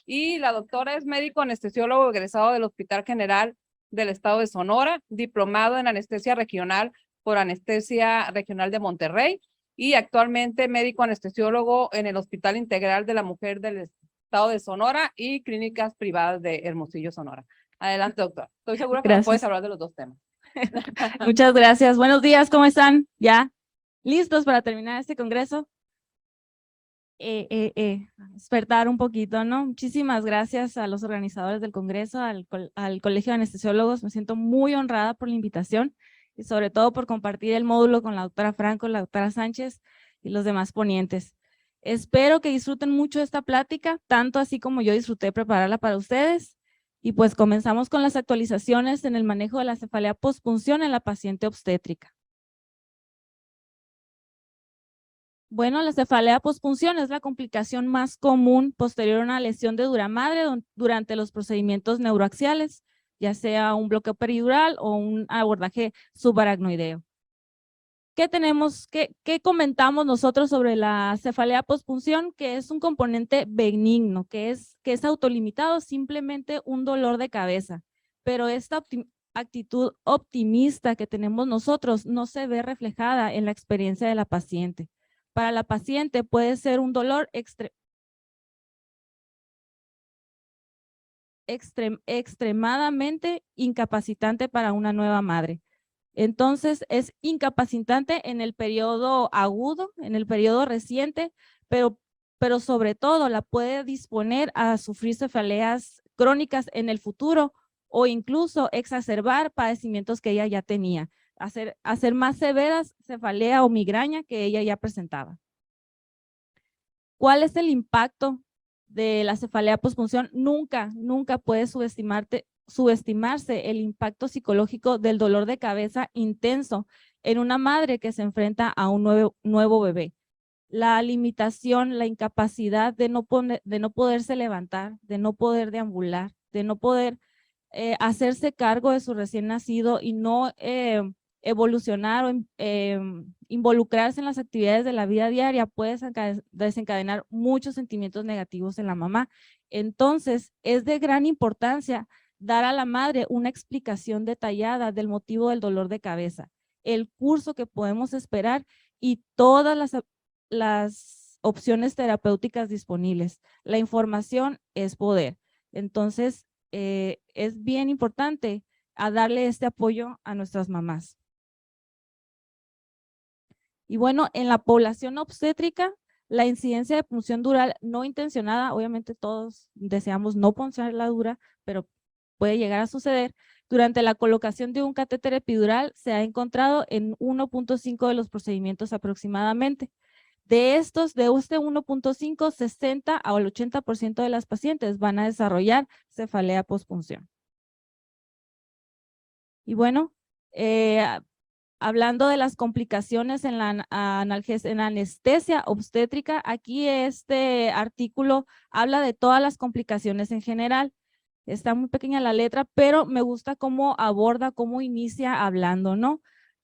Y la doctora es médico anestesiólogo egresado del Hospital General del Estado de Sonora, diplomado en anestesia regional por Anestesia Regional de Monterrey y actualmente médico anestesiólogo en el Hospital Integral de la Mujer del Estado de Sonora y clínicas privadas de Hermosillo, Sonora. Adelante, doctor. Estoy segura que nos puedes hablar de los dos temas. Muchas gracias. Buenos días, ¿cómo están? ¿Ya listos para terminar este congreso? Despertar un poquito, ¿no? Muchísimas gracias a los organizadores del congreso, al Colegio de Anestesiólogos. Me siento muy honrada por la invitación y sobre todo por compartir el módulo con la doctora Franco, la doctora Sánchez y los demás ponentes. Espero que disfruten mucho esta plática, tanto así como yo disfruté prepararla para ustedes. Y pues comenzamos con las actualizaciones en el manejo de la cefalea postpunción en la paciente obstétrica. Bueno, la cefalea postpunción es la complicación más común posterior a una lesión de dura madre durante los procedimientos neuroaxiales, ya sea un bloqueo peridural o un abordaje subaracnoideo. ¿Qué comentamos nosotros sobre la cefalea postpunción? Que es un componente benigno, que es autolimitado, simplemente un dolor de cabeza, pero esta actitud optimista que tenemos nosotros no se ve reflejada en la experiencia de la paciente. Para la paciente puede ser un dolor extremadamente incapacitante para una nueva madre. Entonces es incapacitante en el periodo agudo, en el periodo reciente, pero sobre todo la puede disponer a sufrir cefaleas crónicas en el futuro o incluso exacerbar padecimientos que ella ya tenía, hacer más severas cefalea o migraña que ella ya presentaba. ¿Cuál es el impacto de la cefalea postpunción? Nunca puede subestimarse el impacto psicológico del dolor de cabeza intenso en una madre que se enfrenta a un nuevo bebé. La limitación, la incapacidad de no poderse levantar, de no poder deambular, de no poder hacerse cargo de su recién nacido y no evolucionar o involucrarse en las actividades de la vida diaria puede desencadenar muchos sentimientos negativos en la mamá. Entonces, es de gran importancia dar a la madre una explicación detallada del motivo del dolor de cabeza, el curso que podemos esperar y todas las opciones terapéuticas disponibles. La información es poder. Entonces, es bien importante a darle este apoyo a nuestras mamás. Y bueno, en la población obstétrica, la incidencia de punción dural no intencionada, obviamente todos deseamos no puncionarla dura, pero puede llegar a suceder. Durante la colocación de un catéter epidural se ha encontrado en 1.5 de los procedimientos aproximadamente. De estos, de este 1.5, 60 al 80% de las pacientes van a desarrollar cefalea postpunción. Y bueno, hablando de las complicaciones en la anestesia obstétrica, aquí este artículo habla de todas las complicaciones en general. Está muy pequeña la letra, pero me gusta cómo aborda, cómo inicia hablando, ¿no?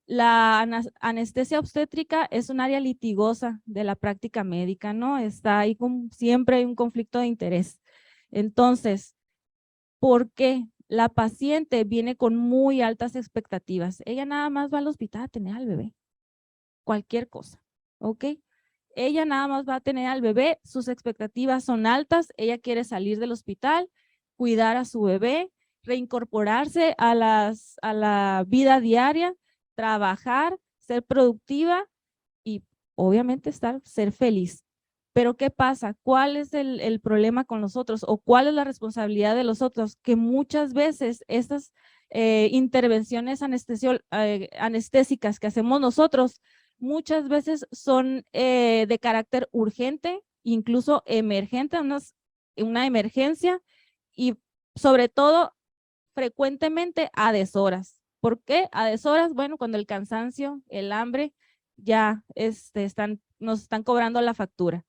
La anestesia obstétrica es un área litigosa de la práctica médica, ¿no? Está ahí siempre hay un conflicto de interés. Entonces, ¿por qué? La paciente viene con muy altas expectativas. Ella nada más va al hospital a tener al bebé. Cualquier cosa, ¿ok? Ella nada más va a tener al bebé, sus expectativas son altas, ella quiere salir del hospital, cuidar a su bebé, reincorporarse a la vida diaria, trabajar, ser productiva y obviamente ser feliz. Pero ¿qué pasa? ¿Cuál es el problema con los otros o cuál es la responsabilidad de los otros? Que muchas veces estas intervenciones anestésicas que hacemos nosotros muchas veces son de carácter urgente, incluso emergente, una emergencia y sobre todo frecuentemente a deshoras. ¿Por qué? A deshoras, bueno, cuando el cansancio, el hambre ya nos están cobrando la factura.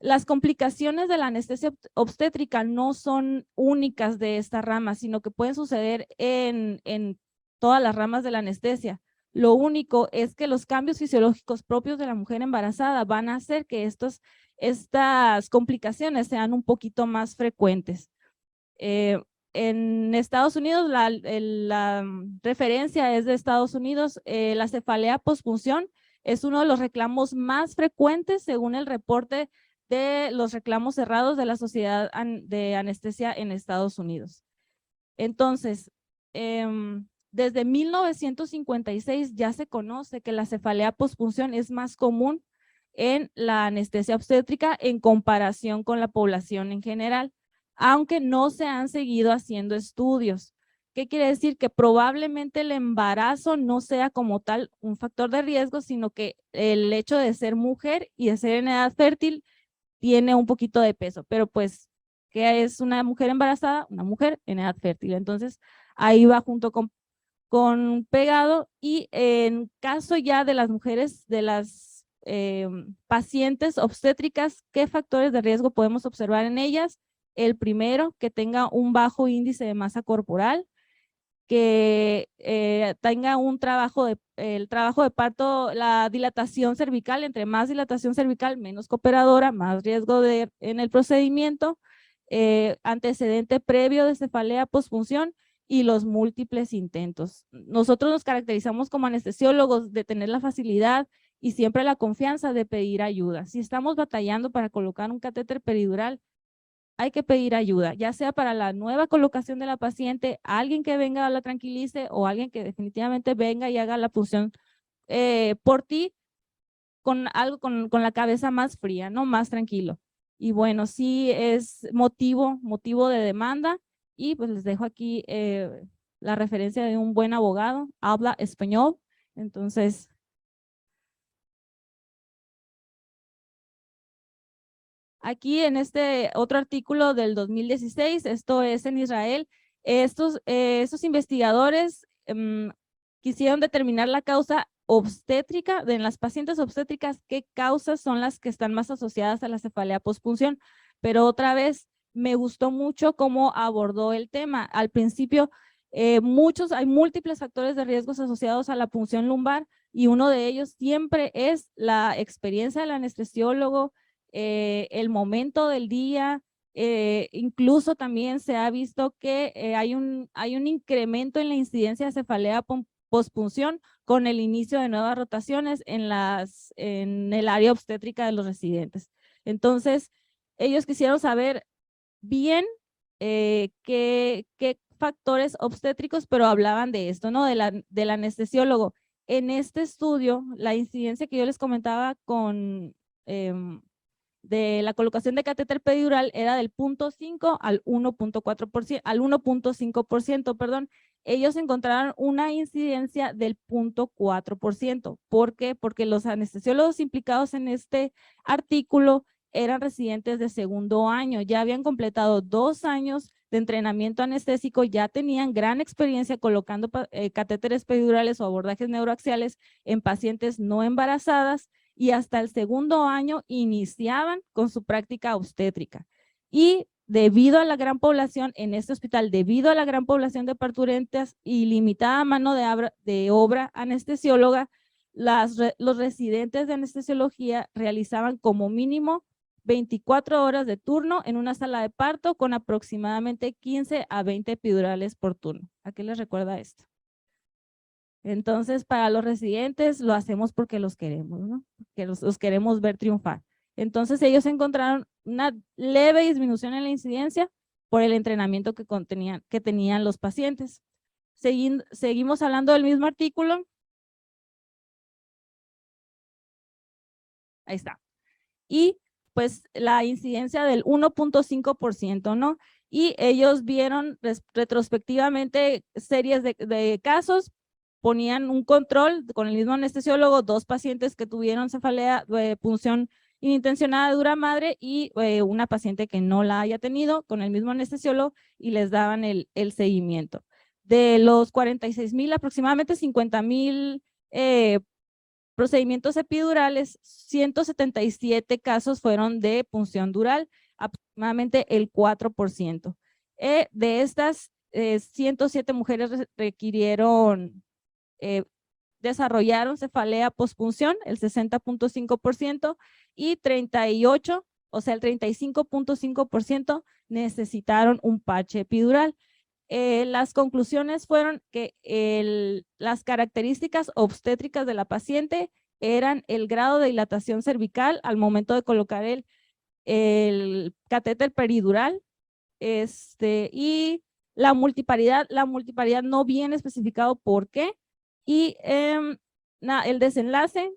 Las complicaciones de la anestesia obstétrica no son únicas de esta rama, sino que pueden suceder en todas las ramas de la anestesia. Lo único es que los cambios fisiológicos propios de la mujer embarazada van a hacer que estos estas complicaciones sean un poquito más frecuentes. En Estados Unidos, la referencia es de Estados Unidos, la cefalea pospunción es uno de los reclamos más frecuentes según el reporte de los reclamos cerrados de la Sociedad de Anestesia en Estados Unidos. Entonces, desde 1956 ya se conoce que la cefalea pospunción es más común en la anestesia obstétrica en comparación con la población en general, aunque no se han seguido haciendo estudios. ¿Qué quiere decir? Que probablemente el embarazo no sea como tal un factor de riesgo, sino que el hecho de ser mujer y de ser en edad fértil tiene un poquito de peso, pero pues, ¿qué es una mujer embarazada? Una mujer en edad fértil. Entonces, ahí va junto con pegado. Y en caso ya de las mujeres, de las pacientes obstétricas, ¿qué factores de riesgo podemos observar en ellas? El primero, que tenga un bajo índice de masa corporal, que tenga el trabajo de parto, la dilatación cervical, entre más dilatación cervical, menos cooperadora, más riesgo en el procedimiento, antecedente previo de cefalea posfunción y los múltiples intentos. Nosotros nos caracterizamos como anestesiólogos de tener la facilidad y siempre la confianza de pedir ayuda. Si estamos batallando para colocar un catéter peridural, hay que pedir ayuda, ya sea para la nueva colocación de la paciente, alguien que venga a la tranquilice o alguien que definitivamente venga y haga la punción por ti con con la cabeza más fría, ¿no? Más tranquilo. Y bueno, sí es motivo de demanda y pues les dejo aquí la referencia de un buen abogado, habla español, entonces… Aquí en este otro artículo del 2016, esto es en Israel, estos investigadores quisieron determinar la causa obstétrica, en las pacientes obstétricas, qué causas son las que están más asociadas a la cefalea pospunción. Pero otra vez, me gustó mucho cómo abordó el tema. Al principio, hay múltiples factores de riesgos asociados a la punción lumbar y uno de ellos siempre es la experiencia del anestesiólogo, el momento del día, incluso también se ha visto que hay un incremento en la incidencia de cefalea pospunción con el inicio de nuevas rotaciones en el área obstétrica de los residentes. Entonces, ellos quisieron saber bien qué factores obstétricos, pero hablaban de esto, ¿no? Del anestesiólogo. En este estudio, la incidencia que yo les comentaba de la colocación de catéter peridural era del 0.5 al 1.4%, al 1.5%, perdón. Ellos encontraron una incidencia del 0.4%. ¿Por qué? Porque los anestesiólogos implicados en este artículo eran residentes de segundo año, ya habían completado 2 años de entrenamiento anestésico, ya tenían gran experiencia colocando catéteres peridurales o abordajes neuroaxiales en pacientes no embarazadas, y hasta el segundo año iniciaban con su práctica obstétrica. Y debido a la gran población en este hospital, debido a la gran población de parturientas y limitada mano de obra anestesióloga, los residentes de anestesiología realizaban como mínimo 24 horas de turno en una sala de parto con aproximadamente 15 a 20 epidurales por turno. ¿A qué les recuerda esto? Entonces, para los residentes lo hacemos porque los queremos, ¿no? Que los queremos ver triunfar. Entonces, ellos encontraron una leve disminución en la incidencia por el entrenamiento que tenían los pacientes. Seguimos hablando del mismo artículo. Ahí está. Y pues la incidencia del 1.5%, ¿no? Y ellos vieron retrospectivamente series de casos, ponían un control con el mismo anestesiólogo, 2 pacientes que tuvieron cefalea, punción inintencionada de dura madre y una paciente que no la haya tenido con el mismo anestesiólogo, y les daban el seguimiento. De los 46,000, aproximadamente 50,000 procedimientos epidurales, 177 casos fueron de punción dural, aproximadamente el 4%. De estas, 107 mujeres desarrollaron cefalea pospunción, el 60.5%, y 38 o sea, el 35.5% necesitaron un parche epidural. Las conclusiones fueron que las características obstétricas de la paciente eran el grado de dilatación cervical al momento de colocar el catéter peridural, y la multiparidad no viene especificado por qué, y el desenlace,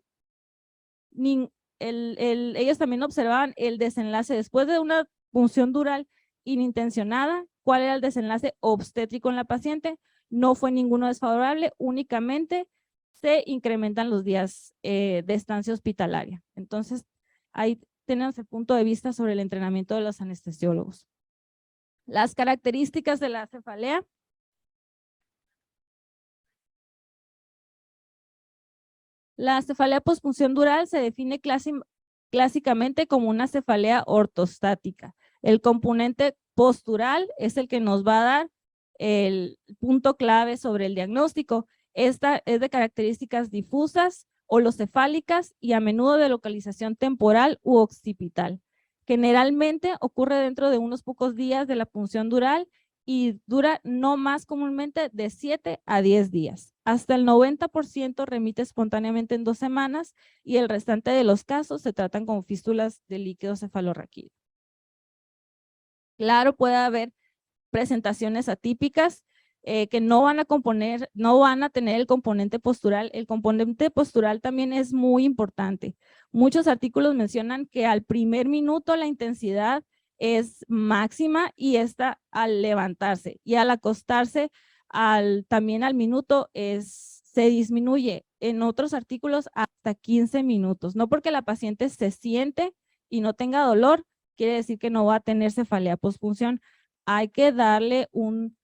ellos también observaban el desenlace después de una punción dural inintencionada. ¿Cuál era el desenlace obstétrico en la paciente? No fue ninguno desfavorable, únicamente se incrementan los días de estancia hospitalaria. Entonces, ahí tenemos el punto de vista sobre el entrenamiento de los anestesiólogos. Las características de la cefalea. La cefalea pospunción dural se define clásicamente como una cefalea ortostática. El componente postural es el que nos va a dar el punto clave sobre el diagnóstico. Esta es de características difusas, holocefálicas y a menudo de localización temporal u occipital. Generalmente ocurre dentro de unos pocos días de la punción dural y dura no más comúnmente de 7 a 10 días. Hasta el 90% remite espontáneamente en 2 semanas y el restante de los casos se tratan como fístulas de líquido cefalorraquídeo. Claro, puede haber presentaciones atípicas que no van a tener el componente postural. El componente postural también es muy importante. Muchos artículos mencionan que al primer minuto la intensidad es máxima y esta al levantarse, y al acostarse también al minuto se disminuye. En otros artículos hasta 15 minutos. No porque la paciente se siente y no tenga dolor, quiere decir que no va a tener cefalea pospunción. Hay que darle un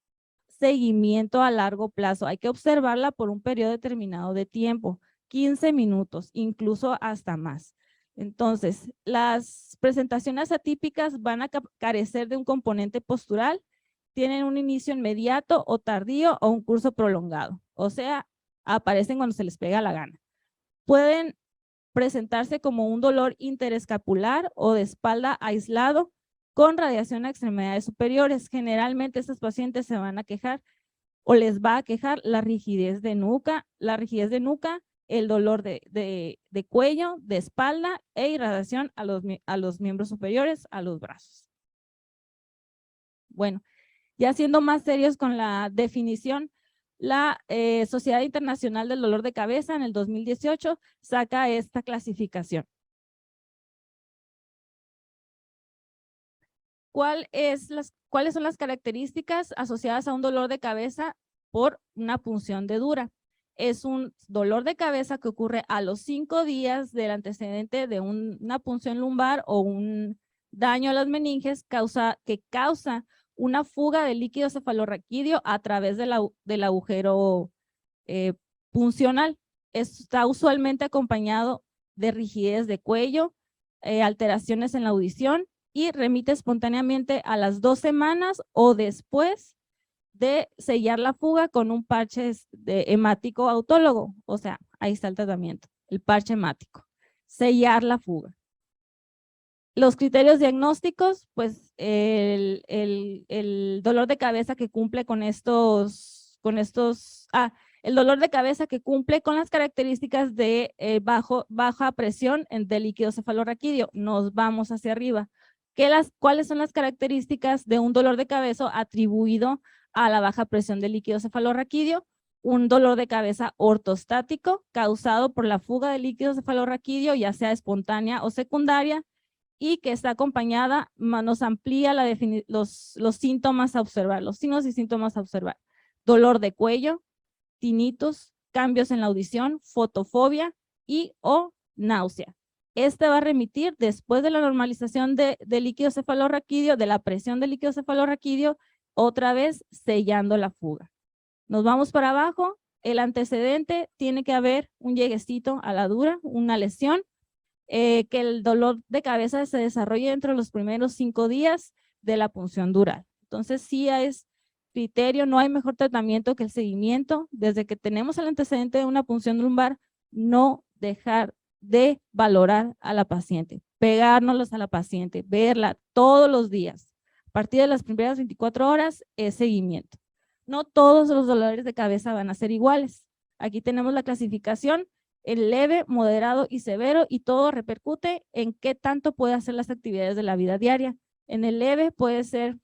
seguimiento a largo plazo. Hay que observarla por un periodo determinado de tiempo, 15 minutos, incluso hasta más. Entonces, las presentaciones atípicas van a carecer de un componente postural, tienen un inicio inmediato o tardío o un curso prolongado. O sea, aparecen cuando se les pega la gana. Pueden presentarse como un dolor interescapular o de espalda aislado con radiación a extremidades superiores. Generalmente estos pacientes se van a quejar o les va a quejar la rigidez de nuca, el dolor de cuello, de espalda e irradiación a los miembros superiores, a los brazos. Bueno, ya siendo más serios con la definición, la Sociedad Internacional del Dolor de Cabeza en el 2018 saca esta clasificación. ¿Cuáles son las características asociadas a un dolor de cabeza por una punción de dura? Es un dolor de cabeza que ocurre a los 5 días del antecedente de una punción lumbar o un daño a las meninges que causa una fuga de líquido cefalorraquídeo a través del agujero puncional. Está usualmente acompañado de rigidez de cuello, alteraciones en la audición y remite espontáneamente a las 2 semanas o después de sellar la fuga con un parche hemático autólogo. O sea, ahí está el tratamiento, el parche hemático. Sellar la fuga. Los criterios diagnósticos, pues el dolor de cabeza que cumple el dolor de cabeza que cumple con las características de baja presión de líquido cefalorraquídeo. Nos vamos hacia arriba. ¿Cuáles son las características de un dolor de cabeza atribuido a la baja presión de líquido cefalorraquídeo? Un dolor de cabeza ortostático causado por la fuga de líquido cefalorraquídeo, ya sea espontánea o secundaria, y que está acompañada, nos amplía los síntomas a observar, los signos y síntomas a observar. Dolor de cuello, tinnitus, cambios en la audición, fotofobia y o náusea. Este va a remitir después de la normalización de líquido cefalorraquídeo, de la presión del líquido cefalorraquídeo, otra vez sellando la fuga. Nos vamos para abajo. El antecedente tiene que haber un lleguecito a la dura, una lesión, que el dolor de cabeza se desarrolle dentro de los primeros 5 días de la punción dural. Entonces, sí es criterio, no hay mejor tratamiento que el seguimiento. Desde que tenemos el antecedente de una punción lumbar, no dejar de valorar a la paciente. pegárnoslos a la paciente, verla todos los días. A partir de las primeras 24 horas es seguimiento. No todos los dolores de cabeza van a ser iguales. Aquí tenemos la clasificación, el leve, moderado y severo, y todo repercute en qué tanto puede hacer las actividades de la vida diaria. En el leve puede ser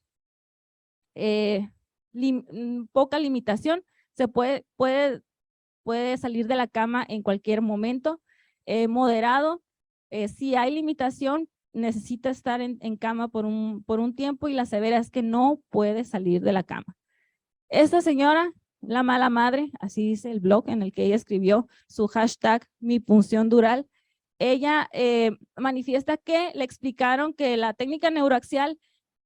poca limitación, se puede salir de la cama en cualquier momento. Moderado, si hay limitación, necesita estar en cama por un tiempo, y la severa es que no puede salir de la cama. Esta señora, la mala madre, así dice el blog en el que ella escribió su hashtag mi punción dural, ella manifiesta que le explicaron que la técnica neuroaxial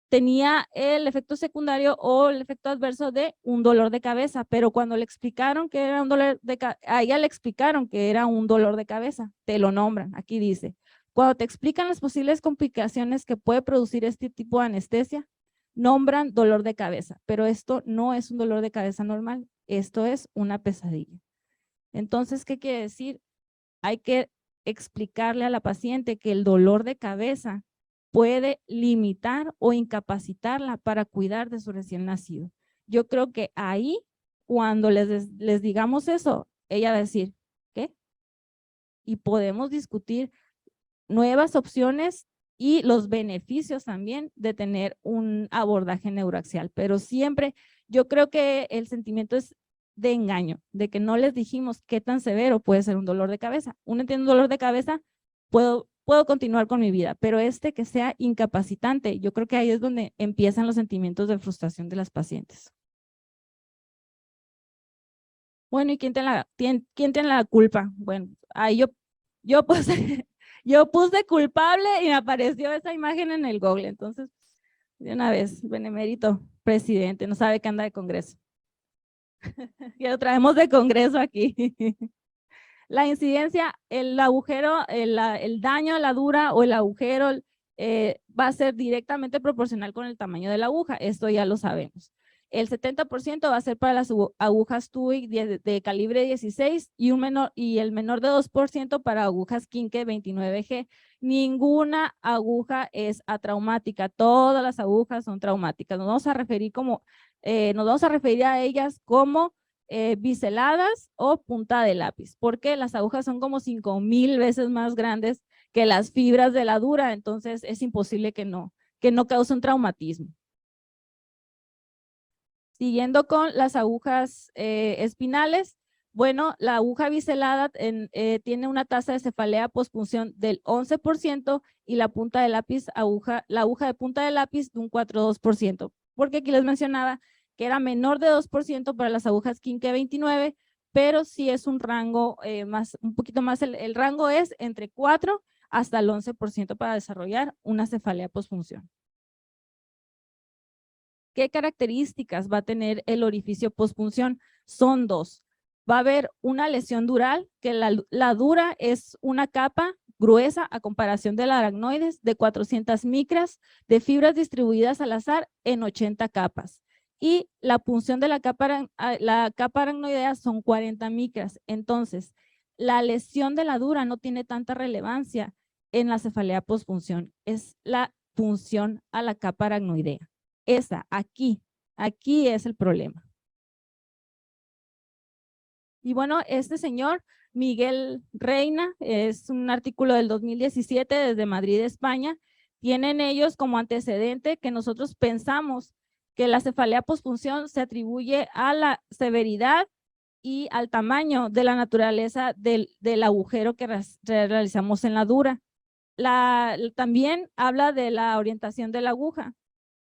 tenía el efecto secundario o el efecto adverso de un dolor de cabeza, pero cuando le explicaron que era un dolor de cabeza, a ella le explicaron que era un dolor de cabeza, te lo nombran, aquí dice, cuando te explican las posibles complicaciones que puede producir este tipo de anestesia, nombran dolor de cabeza, pero esto no es un dolor de cabeza normal, esto es una pesadilla. Entonces, ¿qué quiere decir? Hay que explicarle a la paciente que el dolor de cabeza puede limitar o incapacitarla para cuidar de su recién nacido. Yo creo que ahí, cuando les digamos eso, ella va a decir, ¿qué? Y podemos discutir nuevas opciones y los beneficios también de tener un abordaje neuroaxial, pero siempre yo creo que el sentimiento es de engaño, de que no les dijimos qué tan severo puede ser un dolor de cabeza. Uno tiene un dolor de cabeza, puedo continuar con mi vida, pero que sea incapacitante, yo creo que ahí es donde empiezan los sentimientos de frustración de las pacientes. Bueno, ¿y quién tiene la culpa? Bueno, ahí yo puse culpable y me apareció esa imagen en el Google, entonces de una vez, benemérito presidente, no sabe que anda de congreso. Ya lo traemos de congreso aquí. La incidencia, el agujero, el daño a la dura o el agujero va a ser directamente proporcional con el tamaño de la aguja, esto ya lo sabemos. El 70% va a ser para las agujas TUI de calibre 16 y el menor de 2% para agujas Kinke 29G. Ninguna aguja es atraumática, todas las agujas son traumáticas. Nos vamos a referir a ellas como biseladas o punta de lápiz, porque las agujas son como 5,000 veces más grandes que las fibras de la dura, entonces es imposible que no cause un traumatismo. Siguiendo con las agujas espinales, bueno, la aguja biselada tiene una tasa de cefalea pospunción del 11% y la punta de lápiz, la aguja de punta de lápiz de un 4,2%, porque aquí les mencionaba que era menor de 2% para las agujas Kinke 29, pero sí es un rango un poquito más, el rango es entre 4 hasta el 11% para desarrollar una cefalea pospunción. ¿Qué características va a tener el orificio pospunción? Son dos. Va a haber una lesión dural, que la dura es una capa gruesa a comparación de la aracnoides de 400 micras de fibras distribuidas al azar en 80 capas. Y la punción de la capa aracnoidea son 40 micras. Entonces, la lesión de la dura no tiene tanta relevancia en la cefalea pospunción. Es la punción a la capa aracnoidea. Aquí es el problema. Y bueno, este señor, Miguel Reina, es un artículo del 2017 desde Madrid, España. Tienen ellos como antecedente que nosotros pensamos que la cefalea pospunción se atribuye a la severidad y al tamaño de la naturaleza del agujero que realizamos en la dura. También habla de la orientación de la aguja,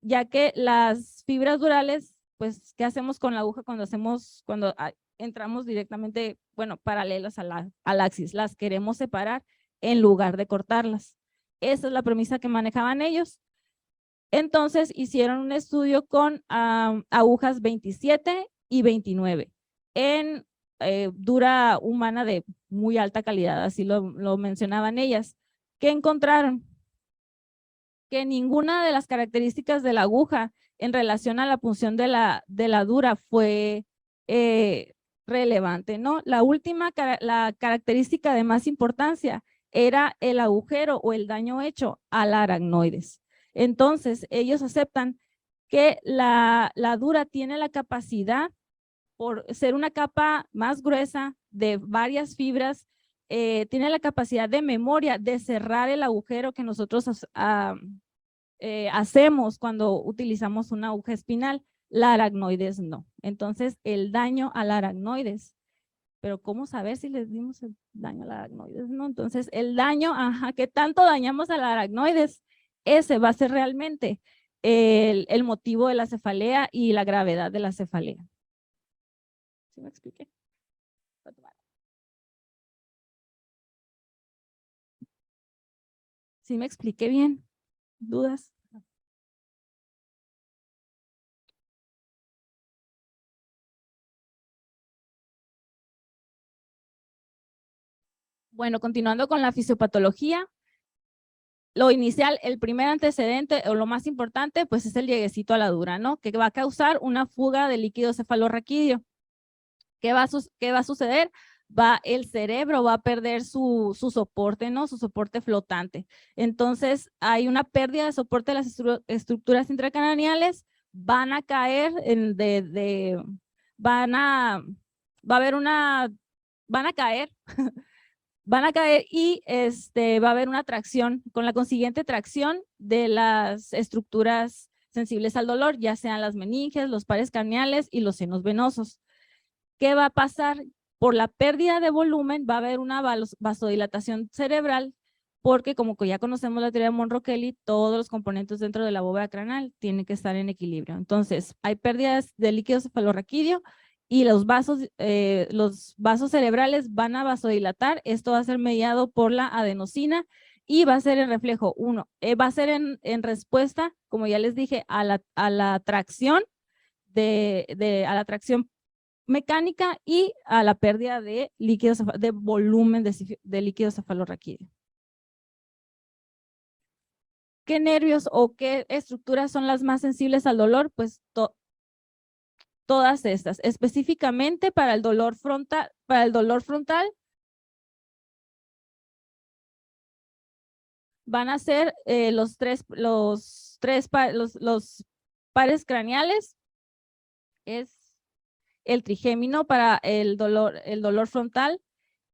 ya que las fibras durales, pues, ¿qué hacemos con la aguja cuando entramos directamente, bueno, paralelas al axis? Las queremos separar en lugar de cortarlas. Esa es la premisa que manejaban ellos. Entonces, hicieron un estudio con agujas 27 y 29 en dura humana de muy alta calidad, así lo mencionaban ellas. ¿Qué encontraron? Que ninguna de las características de la aguja en relación a la punción de la dura fue relevante, ¿no? La característica de más importancia era el agujero o el daño hecho a la aracnoides. Entonces, ellos aceptan que la dura tiene la capacidad, por ser una capa más gruesa de varias fibras, tiene la capacidad de memoria de cerrar el agujero que nosotros hacemos cuando utilizamos una aguja espinal. La aracnoides no. Entonces, el daño a la aracnoides, pero ¿cómo saber si les dimos el daño a la aracnoides? No, entonces el daño, ¿qué tanto dañamos a la aracnoides? Ese va a ser realmente el motivo de la cefalea y la gravedad de la cefalea. ¿Sí me expliqué? ¿Sí me expliqué bien? ¿Dudas? Bueno, continuando con la fisiopatología, lo inicial, el primer antecedente o lo más importante, pues es el lleguecito a la dura, ¿no? Que va a causar una fuga de líquido cefalorraquídeo. ¿Qué va a suceder? El cerebro va a perder su soporte, ¿no? Su soporte flotante. Entonces, hay una pérdida de soporte de las estructuras intracraneales, van a caer van a caer van a caer y va a haber una tracción, con la consiguiente tracción de las estructuras sensibles al dolor, ya sean las meninges, los pares craneales y los senos venosos. ¿Qué va a pasar? Por la pérdida de volumen va a haber una vasodilatación cerebral, porque como que ya conocemos la teoría de Monro-Kelly, todos los componentes dentro de la bóveda craneal tienen que estar en equilibrio. Entonces, hay pérdidas de líquido cefalorraquídeo y los vasos cerebrales van a vasodilatar. Esto va a ser mediado por la adenosina y va a ser el reflejo. Va a ser en respuesta, como ya les dije, a la tracción a la tracción mecánica y a la pérdida de líquido, de volumen de líquido cefalorraquídeo. ¿Qué nervios o qué estructuras son las más sensibles al dolor? Pues todas estas. Específicamente para el dolor frontal, van a ser los pares craneales. Es el trigémino para el dolor frontal,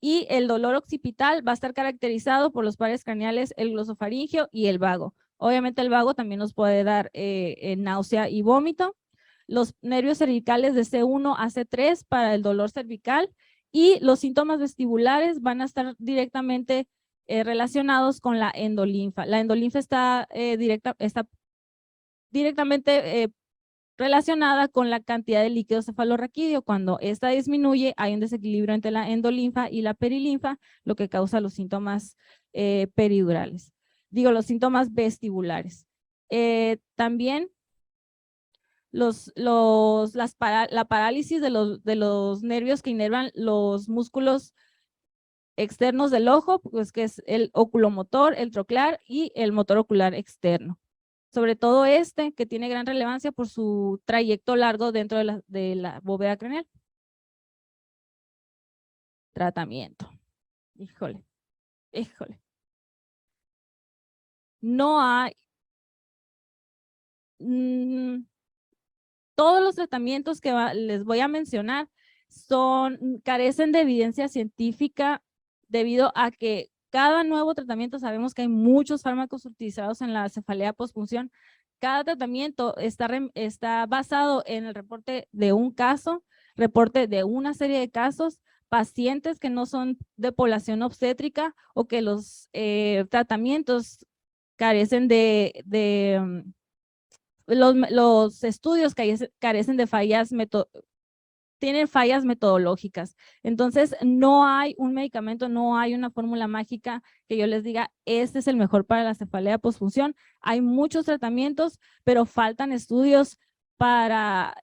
y el dolor occipital va a estar caracterizado por los pares craneales, el glosofaringeo y el vago. Obviamente el vago también nos puede dar náusea y vómito. Los nervios cervicales de C1 a C3 para el dolor cervical, y los síntomas vestibulares van a estar directamente relacionados con la endolinfa. La endolinfa está directamente relacionada con la cantidad de líquido cefalorraquídeo. Cuando esta disminuye, hay un desequilibrio entre la endolinfa y la perilinfa, lo que causa los síntomas peridurales. Los síntomas vestibulares. También la parálisis de los nervios que inervan los músculos externos del ojo, pues que es el oculomotor, el troclear y el motor ocular externo. Sobre todo que tiene gran relevancia por su trayecto largo dentro de la bóveda craneal. Tratamiento. Híjole. No hay. Todos los tratamientos que les voy a mencionar carecen de evidencia científica, debido a que cada nuevo tratamiento, sabemos que hay muchos fármacos utilizados en la cefalea postpunción. Cada tratamiento está basado en el reporte de un caso, reporte de una serie de casos, pacientes que no son de población obstétrica, o que los tratamientos carecen los estudios carecen de tienen fallas metodológicas. Entonces, no hay un medicamento, no hay una fórmula mágica que yo les diga, este es el mejor para la cefalea postfunción. Hay muchos tratamientos, pero faltan estudios para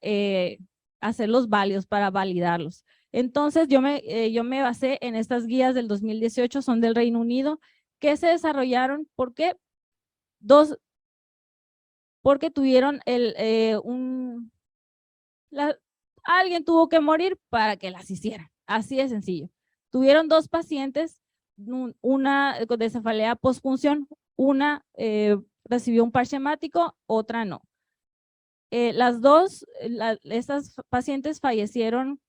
hacerlos válidos, para validarlos. Entonces, yo me basé en estas guías del 2018, son del Reino Unido, que se desarrollaron. ¿Por qué? Porque tuvieron alguien tuvo que morir para que las hicieran. Así de sencillo. Tuvieron dos pacientes una de cefalea postpunción, una recibió un parche hemático, otra no. Las dos, estas pacientes fallecieron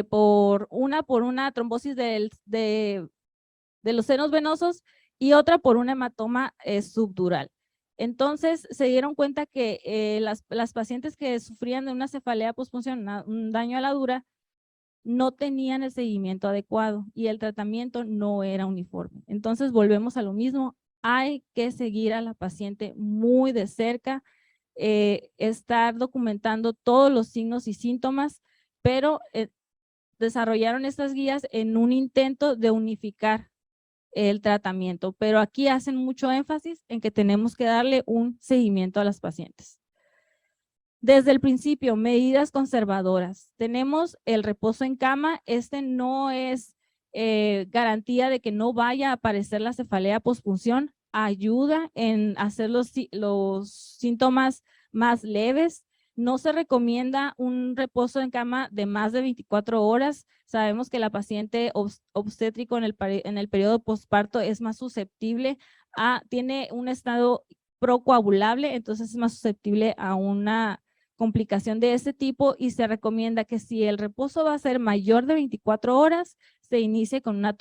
por una trombosis de los senos venosos y otra por un hematoma subdural. Entonces se dieron cuenta que las pacientes que sufrían de una cefalea postpunción, un daño a la dura, no tenían el seguimiento adecuado y el tratamiento no era uniforme. Entonces volvemos a lo mismo, hay que seguir a la paciente muy de cerca, estar documentando todos los signos y síntomas, pero desarrollaron estas guías en un intento de unificar el tratamiento, pero aquí hacen mucho énfasis en que tenemos que darle un seguimiento a las pacientes. Desde el principio, medidas conservadoras. Tenemos el reposo en cama. Este no es garantía de que no vaya a aparecer la cefalea postpunción. Ayuda en hacer los síntomas más leves. No se recomienda un reposo en cama de más de 24 horas. Sabemos que la paciente obstétrico en el periodo postparto es más susceptible tiene un estado procoagulable, entonces es más susceptible a una complicación de ese tipo y se recomienda que si el reposo va a ser mayor de 24 horas, se inicie con una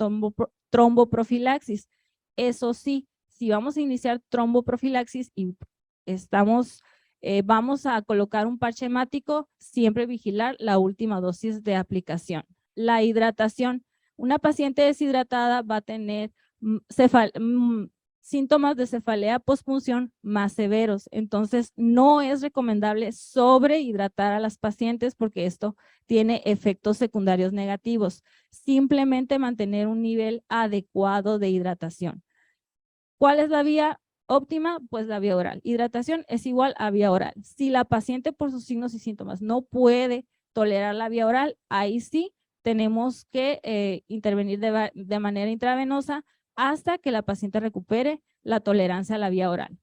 tromboprofilaxis. Eso sí, si vamos a iniciar tromboprofilaxis y vamos a colocar un parche hemático, siempre vigilar la última dosis de aplicación. La hidratación. Una paciente deshidratada va a tener síntomas de cefalea postpunción más severos. Entonces, no es recomendable sobrehidratar a las pacientes porque esto tiene efectos secundarios negativos. Simplemente mantener un nivel adecuado de hidratación. ¿Cuál es la vía óptima? Pues la vía oral. Hidratación es igual a vía oral. Si la paciente por sus signos y síntomas no puede tolerar la vía oral, ahí sí tenemos que intervenir de manera intravenosa hasta que la paciente recupere la tolerancia a la vía oral.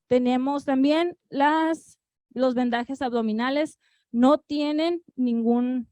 Tenemos también los vendajes abdominales, no tienen ningún,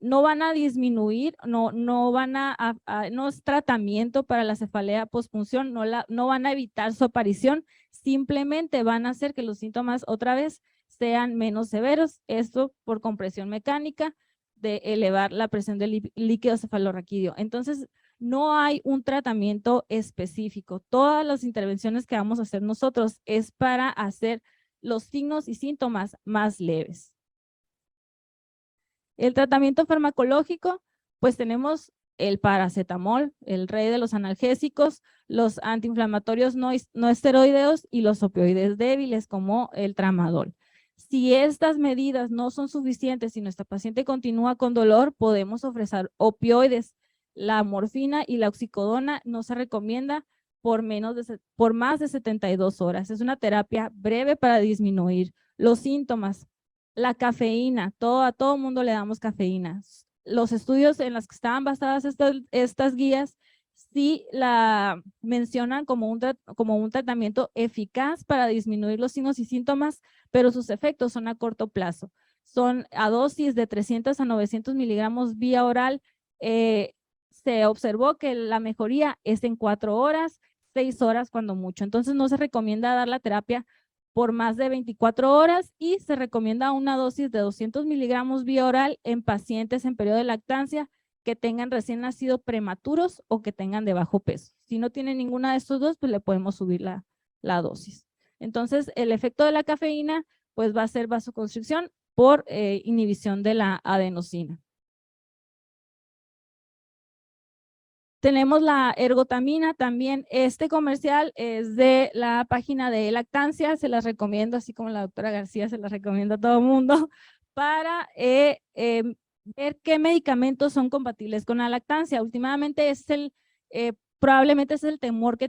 no van a disminuir, no es tratamiento para la cefalea postpunción, no van a evitar su aparición, simplemente van a hacer que los síntomas otra vez sean menos severos, esto por compresión mecánica, de elevar la presión del líquido cefalorraquídeo. Entonces, no hay un tratamiento específico. Todas las intervenciones que vamos a hacer nosotros es para hacer los signos y síntomas más leves. El tratamiento farmacológico, pues tenemos el paracetamol, el rey de los analgésicos, los antiinflamatorios no esteroideos y los opioides débiles como el tramadol. Si estas medidas no son suficientes y nuestra paciente continúa con dolor, podemos ofrecer opioides. La morfina y la oxicodona no se recomienda por más de 72 horas. Es una terapia breve para disminuir los síntomas. La cafeína, a todo mundo le damos cafeína. Los estudios en los que estaban basadas estas guías sí la mencionan como un tratamiento eficaz para disminuir los signos y síntomas, pero sus efectos son a corto plazo. Son a dosis de 300 a 900 miligramos vía oral. Se observó que la mejoría es en 4 horas, 6 horas cuando mucho. Entonces no se recomienda dar la terapia por más de 24 horas y se recomienda una dosis de 200 miligramos vía oral en pacientes en periodo de lactancia que tengan recién nacido prematuros o que tengan de bajo peso. Si no tienen ninguna de estos dos, pues le podemos subir la dosis. Entonces, el efecto de la cafeína, pues va a ser vasoconstricción por inhibición de la adenosina. Tenemos la ergotamina también. Este comercial es de la página de lactancia, se las recomiendo, así como la doctora García se las recomiendo a todo el mundo, para ver qué medicamentos son compatibles con la lactancia. Últimamente probablemente es el temor que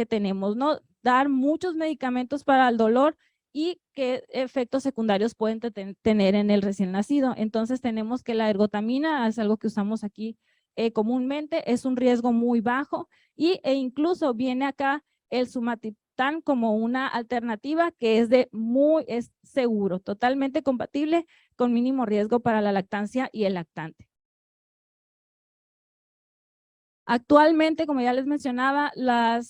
tenemos, ¿no? Dar muchos medicamentos para el dolor y qué efectos secundarios pueden tener en el recién nacido. Entonces tenemos que la ergotamina es algo que usamos aquí comúnmente, es un riesgo muy bajo e incluso viene acá el sumatriptán como una alternativa que es seguro, totalmente compatible con mínimo riesgo para la lactancia y el lactante. Actualmente, como ya les mencionaba,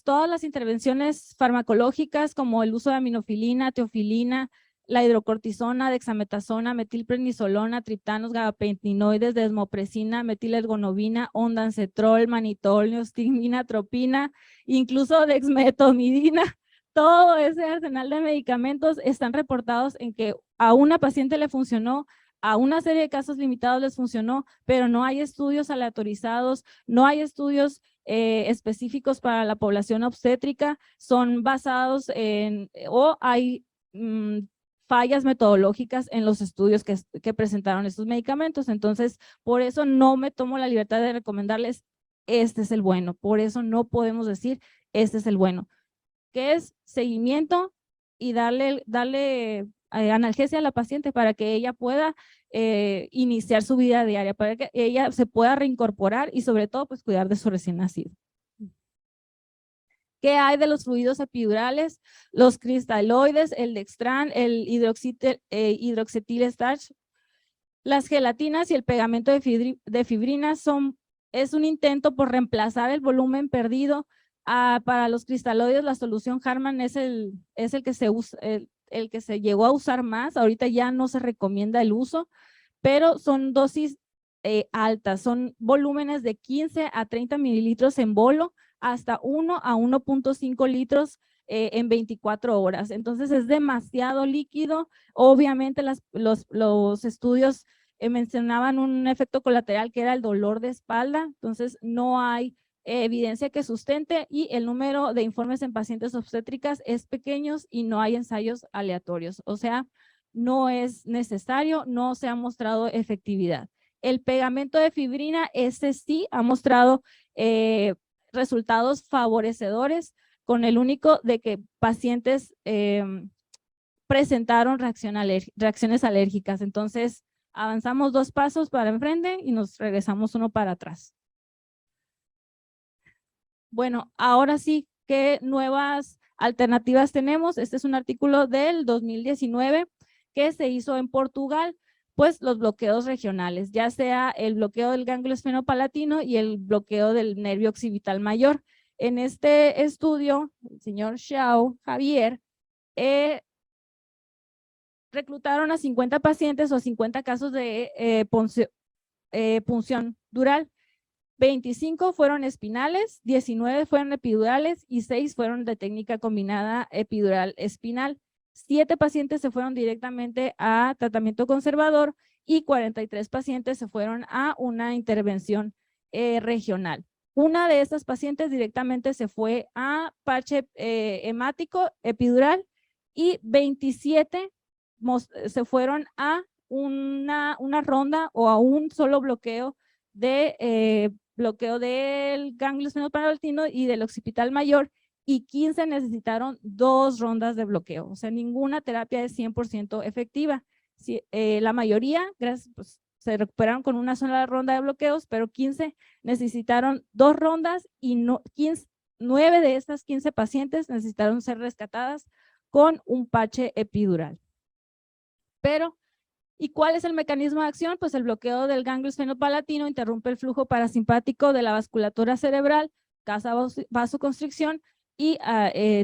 todas las intervenciones farmacológicas como el uso de aminofilina, teofilina, la hidrocortisona, dexametasona, metilprednisolona, triptanos, gabapentinoides, desmopresina, metilergonovina, ondansetrol, manitol, neostigmina, atropina, incluso dexmedetomidina, todo ese arsenal de medicamentos están reportados en que a una paciente le funcionó, a una serie de casos limitados les funcionó, pero no hay estudios aleatorizados, no hay estudios específicos para la población obstétrica, son basados o hay fallas metodológicas en los estudios que presentaron estos medicamentos. Entonces, por eso no me tomo la libertad de recomendarles este es el bueno. Por eso no podemos decir este es el bueno, que es seguimiento y darle analgesia a la paciente para que ella pueda iniciar su vida diaria, para que ella se pueda reincorporar y sobre todo pues cuidar de su recién nacido. ¿Qué hay de los fluidos epidurales? Los cristaloides, el dextran, el hidroxetil starch, las gelatinas y el pegamento de fibrina es un intento por reemplazar el volumen perdido. Para los cristaloides, la solución Harman es el que se usa, el que se llegó a usar más. Ahorita ya no se recomienda el uso, pero son dosis altas, son volúmenes de 15 a 30 mililitros en bolo, hasta 1 a 1.5 litros en 24 horas. Entonces es demasiado líquido. Obviamente los estudios mencionaban un efecto colateral que era el dolor de espalda, entonces no hay evidencia que sustente y el número de informes en pacientes obstétricas es pequeño y no hay ensayos aleatorios, o sea, no es necesario, no se ha mostrado efectividad. El pegamento de fibrina, ese sí ha mostrado resultados favorecedores, con el único de que pacientes presentaron reacciones alérgicas. Entonces, avanzamos 2 pasos para enfrente y nos regresamos 1 para atrás. Bueno, ahora sí, ¿qué nuevas alternativas tenemos? Este es un artículo del 2019 que se hizo en Portugal, pues los bloqueos regionales, ya sea el bloqueo del ganglio esfenopalatino y el bloqueo del nervio occipital mayor. En este estudio, el señor Xiao Javier reclutaron a 50 pacientes o 50 casos de punción dural. 25 fueron espinales, 19 fueron epidurales y 6 fueron de técnica combinada epidural espinal. 7 pacientes se fueron directamente a tratamiento conservador y 43 pacientes se fueron a una intervención regional. Una de estas pacientes directamente se fue a parche hemático epidural y 27 se fueron a una ronda o a un solo bloqueo del ganglio esfenopalatino y del occipital mayor, y 15 necesitaron 2 rondas de bloqueo. O sea, ninguna terapia es 100% efectiva. La mayoría, pues, se recuperaron con una sola ronda de bloqueos, pero 15 necesitaron 2 rondas y 9 de estas 15 pacientes necesitaron ser rescatadas con un parche epidural. Pero ¿y cuál es el mecanismo de acción? Pues el bloqueo del ganglio esfenopalatino interrumpe el flujo parasimpático de la vasculatura cerebral, causa vasoconstricción y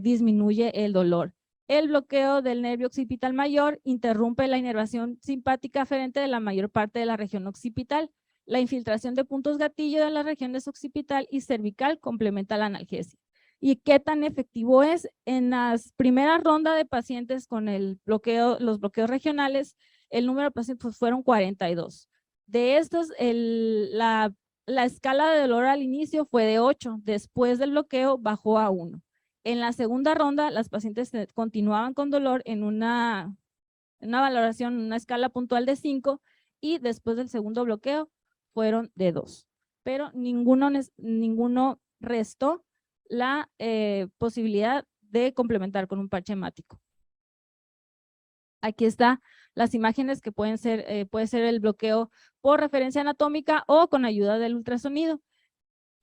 disminuye el dolor. El bloqueo del nervio occipital mayor interrumpe la inervación simpática aferente de la mayor parte de la región occipital. La infiltración de puntos gatillo de las regiones occipital y cervical complementa la analgesia. ¿Y qué tan efectivo es? En las primeras rondas de pacientes con los bloqueos regionales, el número de pacientes pues, fueron 42. De estos, la escala de dolor al inicio fue de 8, después del bloqueo bajó a 1. En la segunda ronda, las pacientes continuaban con dolor en una valoración, una escala puntual de 5, y después del segundo bloqueo fueron de 2. Pero ninguno restó la posibilidad de complementar con un parche hemático. Aquí está las imágenes que puede ser el bloqueo por referencia anatómica o con ayuda del ultrasonido.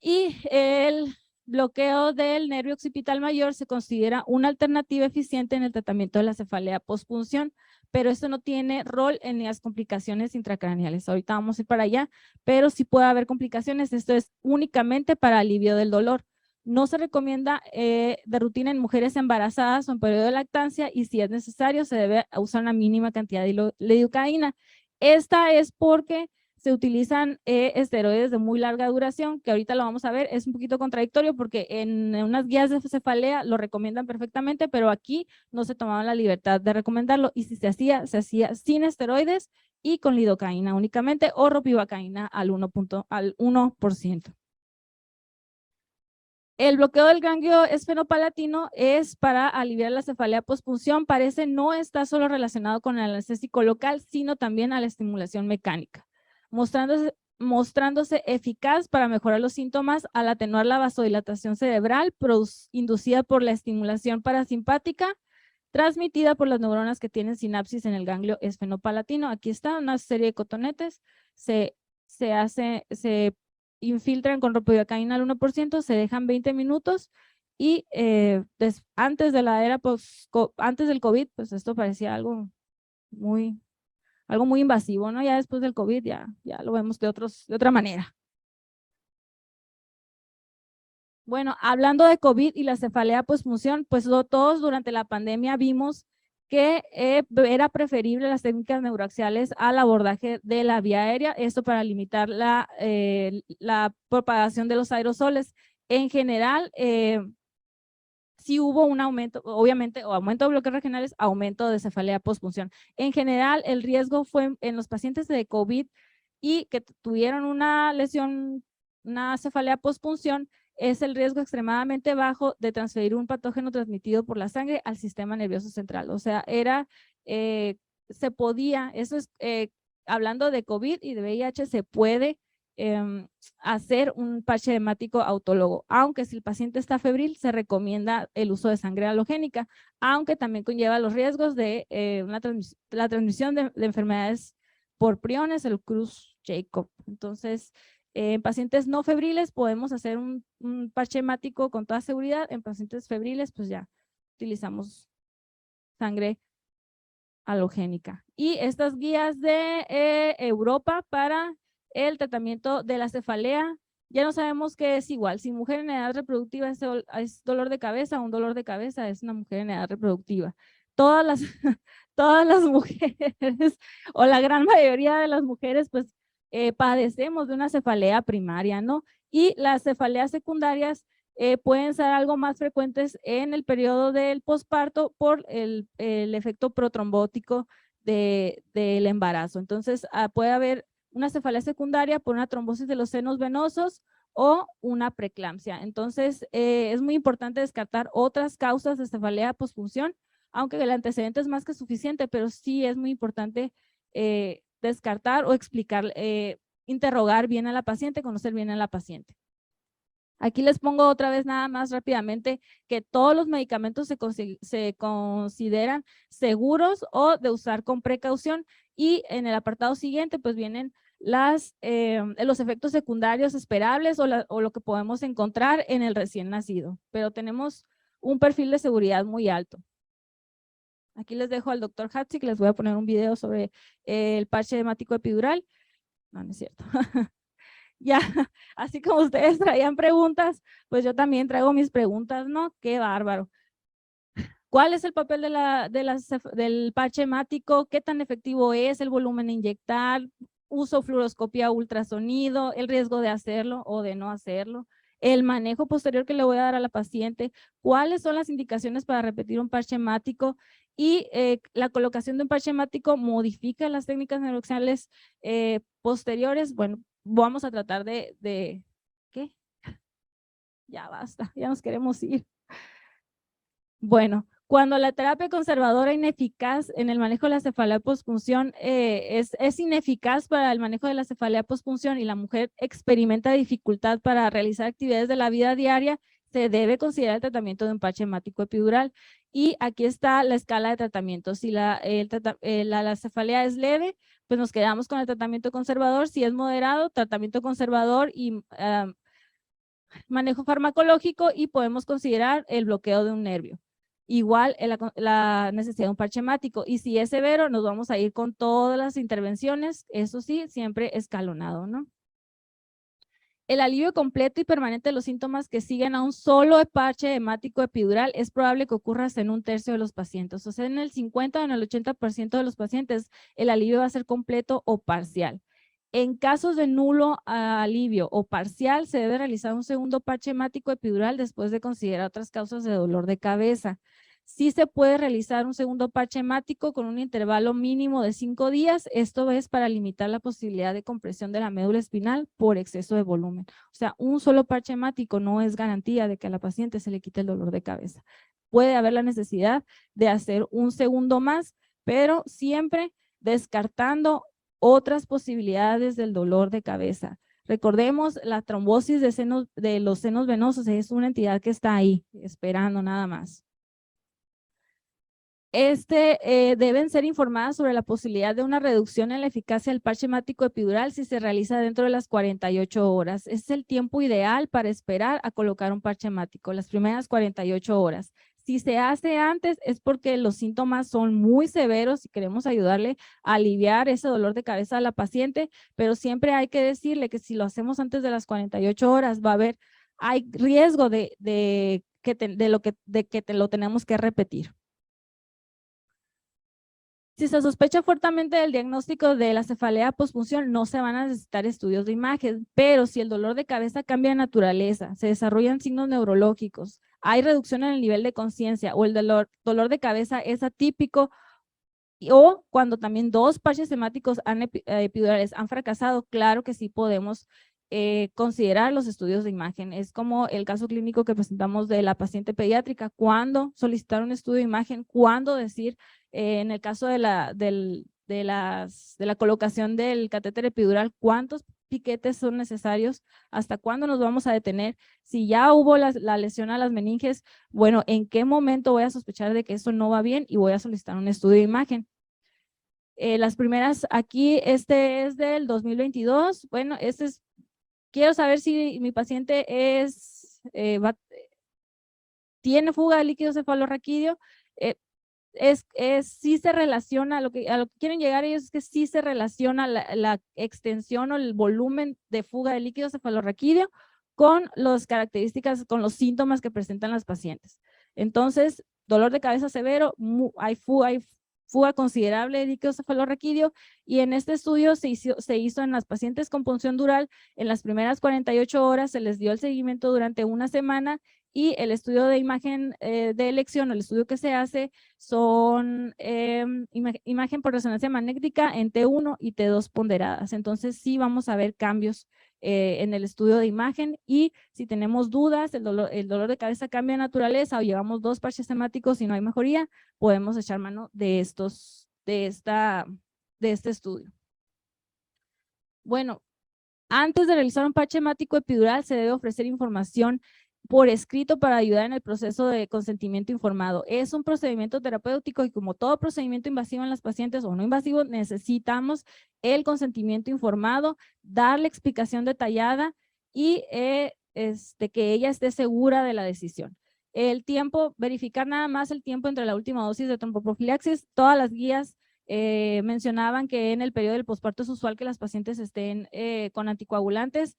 Y el bloqueo del nervio occipital mayor se considera una alternativa eficiente en el tratamiento de la cefalea postpunción, pero esto no tiene rol en las complicaciones intracraneales. Ahorita vamos a ir para allá, pero sí puede haber complicaciones. Esto es únicamente para alivio del dolor. No se recomienda de rutina en mujeres embarazadas o en periodo de lactancia, y si es necesario se debe usar una mínima cantidad de lidocaína. Esta es porque se utilizan esteroides de muy larga duración, que ahorita lo vamos a ver. Es un poquito contradictorio porque en unas guías de cefalea lo recomiendan perfectamente, pero aquí no se tomaban la libertad de recomendarlo, y si se hacía sin esteroides y con lidocaína únicamente o ropivacaína al 1%. El bloqueo del ganglio esfenopalatino es para aliviar la cefalea pospunción. Parece no está solo relacionado con el anestésico local, sino también a la estimulación mecánica, mostrándose eficaz para mejorar los síntomas al atenuar la vasodilatación cerebral inducida por la estimulación parasimpática transmitida por las neuronas que tienen sinapsis en el ganglio esfenopalatino. Aquí está una serie de cotonetes, se infiltran con ropivacaína al 1%, se dejan 20 minutos y antes de la era antes del COVID, pues esto parecía algo muy invasivo, ¿no? Ya después del COVID ya lo vemos de otra manera. Bueno, hablando de COVID y la cefalea pospunción, pues todos durante la pandemia vimos que era preferible las técnicas neuroaxiales al abordaje de la vía aérea, esto para limitar la propagación de los aerosoles. En general, sí hubo un aumento, obviamente, o aumento de bloqueos regionales, aumento de cefalea pospunción. En general, el riesgo fue en los pacientes de COVID y que tuvieron una lesión, una cefalea pospunción, es el riesgo extremadamente bajo de transferir un patógeno transmitido por la sangre al sistema nervioso central. O sea, se podía, eso es, hablando de COVID y de VIH, se puede hacer un parche hemático autólogo, aunque si el paciente está febril se recomienda el uso de sangre halogénica, aunque también conlleva los riesgos de la transmisión de enfermedades por priones, el Creutzfeldt-Jakob. Entonces, en pacientes no febriles podemos hacer un parche hemático con toda seguridad. En pacientes febriles, pues ya utilizamos sangre halogénica. Y estas guías de Europa para el tratamiento de la cefalea, ya no sabemos qué es igual. Si mujer en edad reproductiva es dolor de cabeza, un dolor de cabeza es una mujer en edad reproductiva. Todas las, todas las mujeres, o la gran mayoría de las mujeres, pues padecemos de una cefalea primaria, ¿no? Y las cefaleas secundarias pueden ser algo más frecuentes en el periodo del posparto por el efecto protrombótico del embarazo. Entonces, puede haber una cefalea secundaria por una trombosis de los senos venosos o una preeclampsia. Entonces, es muy importante descartar otras causas de cefalea posfunción, aunque el antecedente es más que suficiente, pero sí es muy importante descartar o explicar, interrogar bien a la paciente, conocer bien a la paciente. Aquí les pongo otra vez nada más rápidamente que todos los medicamentos se consideran seguros o de usar con precaución, y en el apartado siguiente pues vienen los efectos secundarios esperables o lo que podemos encontrar en el recién nacido, pero tenemos un perfil de seguridad muy alto. Aquí les dejo al doctor Hatzig, les voy a poner un video sobre el parche hemático epidural. No, no es cierto. Ya, así como ustedes traían preguntas, pues yo también traigo mis preguntas, ¿no? Qué bárbaro. ¿Cuál es el papel del parche hemático? ¿Qué tan efectivo es el volumen a inyectar? ¿Uso fluoroscopía ultrasonido? ¿El riesgo de hacerlo o de no hacerlo? El manejo posterior que le voy a dar a la paciente. ¿Cuáles son las indicaciones para repetir un parche hemático? Y la colocación de un parche hemático modifica las técnicas neuroaxiales posteriores. Bueno, vamos a tratar ¿qué? Ya basta, ya nos queremos ir. Bueno, cuando la terapia conservadora ineficaz en el manejo de la cefalea pospunción es ineficaz para el manejo de la cefalea pospunción y la mujer experimenta dificultad para realizar actividades de la vida diaria, se debe considerar el tratamiento de un parche hemático epidural. Y aquí está la escala de tratamiento. Si la cefalea es leve, pues nos quedamos con el tratamiento conservador. Si es moderado, tratamiento conservador y manejo farmacológico, y podemos considerar el bloqueo de un nervio. igual la necesidad de un parche hemático. Y si es severo, nos vamos a ir con todas las intervenciones, eso sí, siempre escalonado, ¿no? El alivio completo y permanente de los síntomas que siguen a un solo parche hemático epidural es probable que ocurra hasta en 1/3 de los pacientes. O sea, en el 50 o en el 80% de los pacientes, el alivio va a ser completo o parcial. En casos de nulo alivio o parcial, se debe realizar un segundo parche hemático epidural después de considerar otras causas de dolor de cabeza. Sí se puede realizar un segundo parche hemático con un intervalo mínimo de 5 días. Esto es para limitar la posibilidad de compresión de la médula espinal por exceso de volumen. O sea, un solo parche hemático no es garantía de que a la paciente se le quite el dolor de cabeza. Puede haber la necesidad de hacer un segundo más, pero siempre descartando otras posibilidades del dolor de cabeza. Recordemos, la trombosis de los senos venosos es una entidad que está ahí, esperando nada más. Deben ser informadas sobre la posibilidad de una reducción en la eficacia del parche hemático epidural si se realiza dentro de las 48 horas. Es el tiempo ideal para esperar a colocar un parche hemático, las primeras 48 horas. Si se hace antes es porque los síntomas son muy severos y queremos ayudarle a aliviar ese dolor de cabeza a la paciente, pero siempre hay que decirle que si lo hacemos antes de las 48 horas hay riesgo de que lo tenemos que repetir. Si se sospecha fuertemente del diagnóstico de la cefalea postpunción, no se van a necesitar estudios de imagen, pero si el dolor de cabeza cambia de naturaleza, se desarrollan signos neurológicos, hay reducción en el nivel de conciencia o el dolor de cabeza es atípico o cuando también 2 parches hemáticos epidurales han fracasado, claro que sí podemos considerar los estudios de imagen. Es como el caso clínico que presentamos de la paciente pediátrica, cuándo solicitar un estudio de imagen, cuándo decir, en el caso de la colocación del catéter epidural, cuántos piquetes son necesarios, hasta cuándo nos vamos a detener, si ya hubo la lesión a las meninges, bueno, ¿en qué momento voy a sospechar de que eso no va bien y voy a solicitar un estudio de imagen? Las primeras aquí, este es del 2022, bueno, quiero saber si mi paciente tiene fuga de líquido cefalorraquídeo, sí se relaciona, a lo que quieren llegar ellos es que sí se relaciona la extensión o el volumen de fuga de líquido cefalorraquídeo con las características, con los síntomas que presentan las pacientes. Entonces, dolor de cabeza severo, hay fuga considerable de líquido cefalorraquídeo y en este estudio se hizo en las pacientes con punción dural, en las primeras 48 horas se les dio el seguimiento durante una semana y el estudio de imagen de elección, el estudio que se hace son imagen por resonancia magnética en T1 y T2 ponderadas. Entonces sí vamos a ver cambios en el estudio de imagen y si tenemos dudas, el dolor de cabeza cambia de naturaleza o llevamos 2 parches hemáticos y no hay mejoría, podemos echar mano de este estudio. Bueno, antes de realizar un parche hemático epidural se debe ofrecer información por escrito para ayudar en el proceso de consentimiento informado. Es un procedimiento terapéutico y como todo procedimiento invasivo en las pacientes o no invasivo, necesitamos el consentimiento informado, darle explicación detallada y que ella esté segura de la decisión. El tiempo, verificar nada más el tiempo entre la última dosis de tromboprofilaxis. Todas las guías mencionaban que en el periodo del posparto es usual que las pacientes estén con anticoagulantes.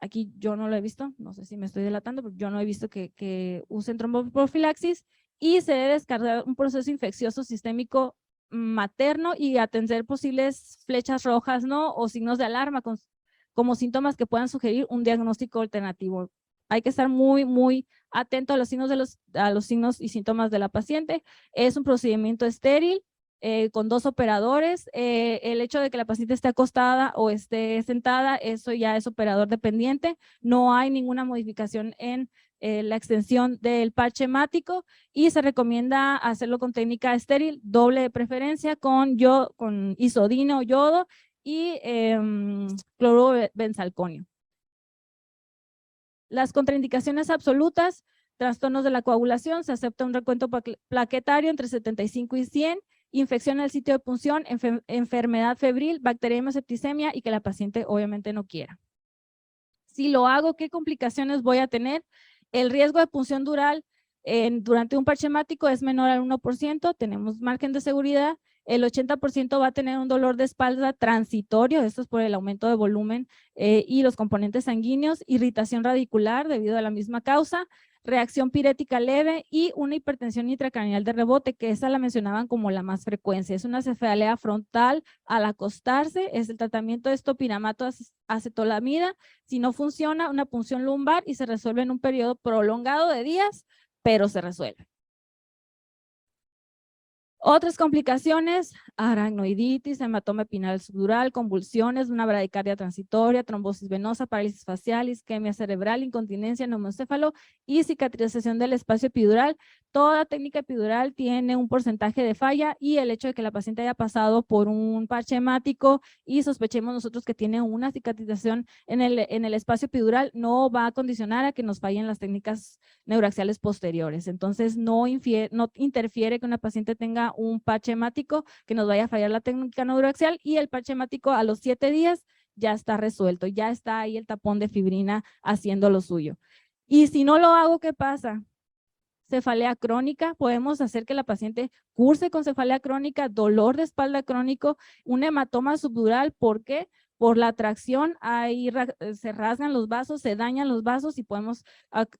Aquí yo no lo he visto, no sé si me estoy delatando, pero yo no he visto que usen tromboprofilaxis y se debe descartar un proceso infeccioso sistémico materno y atender posibles flechas rojas, ¿no? O signos de alarma como síntomas que puedan sugerir un diagnóstico alternativo. Hay que estar muy, muy atento a los signos y síntomas de la paciente. Es un procedimiento estéril, con 2 operadores, el hecho de que la paciente esté acostada o esté sentada, eso ya es operador dependiente, no hay ninguna modificación en la extensión del parche hemático y se recomienda hacerlo con técnica estéril, doble de preferencia con isodina o yodo y cloruro benzalconio. Las contraindicaciones absolutas, trastornos de la coagulación, se acepta un recuento plaquetario entre 75 y 100, infección al sitio de punción, enfermedad febril, bacteriemia, septicemia y que la paciente obviamente no quiera. Si lo hago, ¿qué complicaciones voy a tener? El riesgo de punción dural durante un parche hemático es menor al 1%, tenemos margen de seguridad. El 80% va a tener un dolor de espalda transitorio, esto es por el aumento de volumen y los componentes sanguíneos, irritación radicular debido a la misma causa, reacción pirética leve y una hipertensión intracraneal de rebote, que esa la mencionaban como la más frecuencia. Es una cefalea frontal al acostarse, es el tratamiento de topiramato acetolamida. Si no funciona, una punción lumbar y se resuelve en un periodo prolongado de días, pero se resuelve. Otras complicaciones, aracnoiditis, hematoma epinal subdural, convulsiones, una bradicardia transitoria, trombosis venosa, parálisis facial, isquemia cerebral, incontinencia, neumocéfalo y cicatrización del espacio epidural. Toda técnica epidural tiene un porcentaje de falla y el hecho de que la paciente haya pasado por un parche hemático y sospechemos nosotros que tiene una cicatrización en el espacio epidural no va a condicionar a que nos fallen las técnicas neuraxiales posteriores. Entonces, no interfiere que una paciente tenga un parche hemático, que nos vaya a fallar la técnica neuraxial y el parche hemático a los 7 días ya está resuelto, ya está ahí el tapón de fibrina haciendo lo suyo. Y si no lo hago, ¿qué pasa? Cefalea crónica, podemos hacer que la paciente curse con cefalea crónica, dolor de espalda crónico, un hematoma subdural. ¿Por qué? Por la tracción, ahí se rasgan los vasos, se dañan los vasos y podemos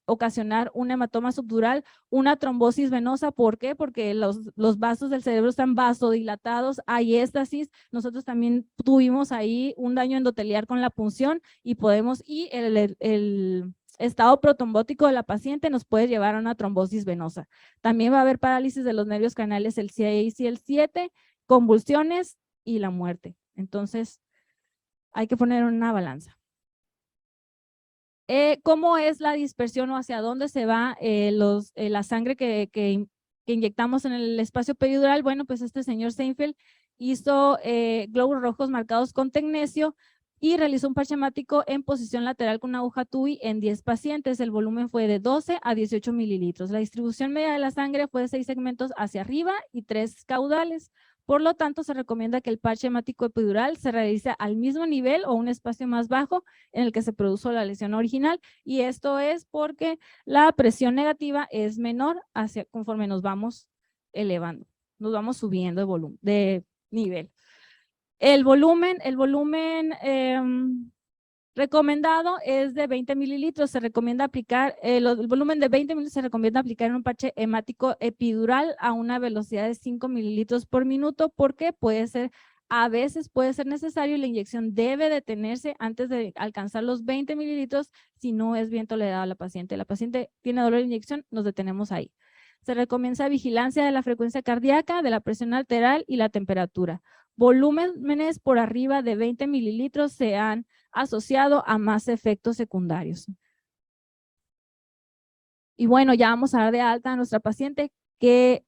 ocasionar un hematoma subdural, una trombosis venosa. ¿Por qué? Porque los vasos del cerebro están vasodilatados, hay éstasis. Nosotros también tuvimos ahí un daño endotelial con la punción y podemos, y el estado protrombótico de la paciente nos puede llevar a una trombosis venosa. También va a haber parálisis de los nervios craneales el 6 y el 7, convulsiones y la muerte. Entonces, hay que poner una balanza. ¿Cómo es la dispersión o hacia dónde se va la sangre que inyectamos en el espacio peridural? Bueno, pues este señor Seinfeld hizo glóbulos rojos marcados con tecnesio y realizó un parche hemático en posición lateral con una aguja TUI en 10 pacientes. El volumen fue de 12 a 18 mililitros. La distribución media de la sangre fue de 6 segmentos hacia arriba y 3 caudales. Por lo tanto, se recomienda que el parche hemático epidural se realice al mismo nivel o un espacio más bajo en el que se produjo la lesión original, y esto es porque la presión negativa es menor conforme nos vamos elevando, nos vamos subiendo de volumen, de nivel. El volumen recomendado es de 20 mililitros. Se recomienda aplicar, el volumen de 20 mililitros se recomienda aplicar en un parche hemático epidural a una velocidad de 5 mililitros por minuto, porque a veces puede ser necesario y la inyección debe detenerse antes de alcanzar los 20 mililitros si no es bien tolerado a la paciente. La paciente tiene dolor de inyección, nos detenemos ahí. Se recomienda vigilancia de la frecuencia cardíaca, de la presión arterial y la temperatura. Volúmenes por arriba de 20 mililitros se han asociado a más efectos secundarios. Y bueno, ya vamos a dar de alta a nuestra paciente. ¿Qué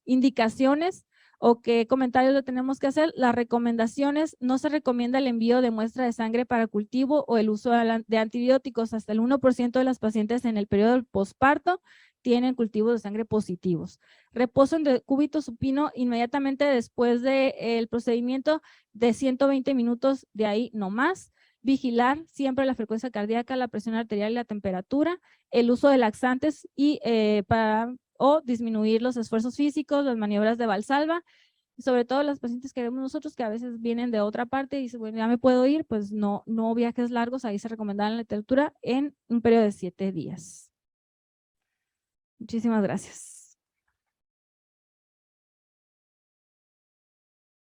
indicaciones o qué comentarios le tenemos que hacer? Las recomendaciones: no se recomienda el envío de muestra de sangre para cultivo o el uso de antibióticos. Hasta el 1% de las pacientes en el periodo del posparto tienen cultivos de sangre positivos. Reposo en decúbito supino inmediatamente después del procedimiento de 120 minutos, de ahí no más. Vigilar siempre la frecuencia cardíaca, la presión arterial y la temperatura. El uso de laxantes o disminuir los esfuerzos físicos, las maniobras de Valsalva. Sobre todo las pacientes que vemos nosotros que a veces vienen de otra parte y dicen, bueno, ya me puedo ir, pues no viajes largos. Ahí se recomienda la literatura en un periodo de 7 días. Muchísimas gracias.